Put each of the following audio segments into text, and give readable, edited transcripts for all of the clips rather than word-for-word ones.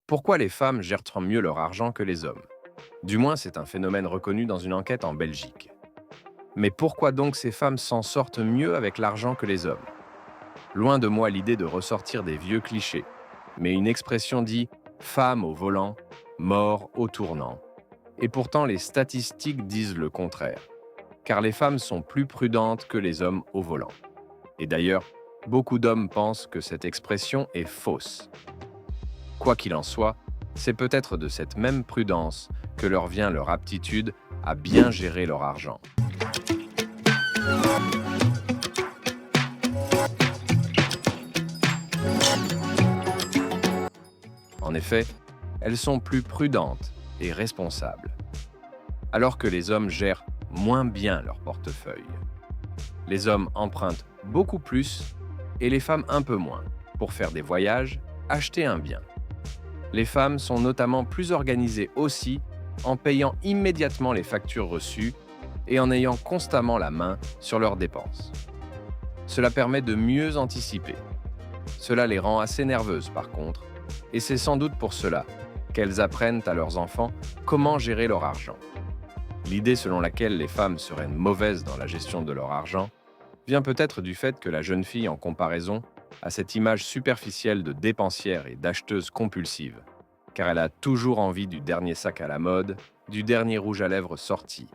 Pourquoi les femmes gèrent mieux leur argent que les hommes? Du moins, c'est un phénomène reconnu dans une enquête en Belgique. Mais pourquoi donc ces femmes s'en sortent mieux avec l'argent que les hommes? Loin de moi l'idée de ressortir des vieux clichés, mais une expression dit «femme au volant, mort au tournant». Et pourtant, les statistiques disent le contraire, car les femmes sont plus prudentes que les hommes au volant. Et d'ailleurs, beaucoup d'hommes pensent que cette expression est fausse. Quoi qu'il en soit, c'est peut-être de cette même prudence que leur vient leur aptitude à bien gérer leur argent. En effet, elles sont plus prudentes et responsables, alors que les hommes gèrent moins bien leur portefeuille. Les hommes empruntent beaucoup plus et les femmes un peu moins pour faire des voyages, acheter un bien. Les femmes sont notamment plus organisées aussi en payant immédiatement les factures reçues et en ayant constamment la main sur leurs dépenses. Cela permet de mieux anticiper. Cela les rend assez nerveuses par contre, et c'est sans doute pour cela qu'elles apprennent à leurs enfants comment gérer leur argent. L'idée selon laquelle les femmes seraient mauvaises dans la gestion de leur argent vient peut-être du fait que la jeune fille, en comparaison, a cette image superficielle de dépensière et d'acheteuse compulsive, car elle a toujours envie du dernier sac à la mode, du dernier rouge à lèvres sorti.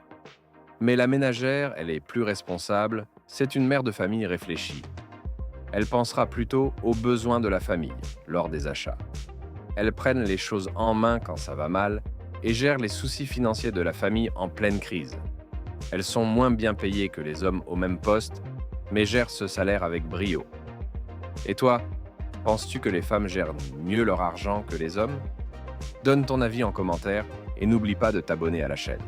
Mais la ménagère, elle est plus responsable, c'est une mère de famille réfléchie. Elle pensera plutôt aux besoins de la famille lors des achats. Elles prennent les choses en main quand ça va mal et gèrent les soucis financiers de la famille en pleine crise. Elles sont moins bien payées que les hommes au même poste, mais gèrent ce salaire avec brio. Et toi, penses-tu que les femmes gèrent mieux leur argent que les hommes? Donne ton avis en commentaire et n'oublie pas de t'abonner à la chaîne.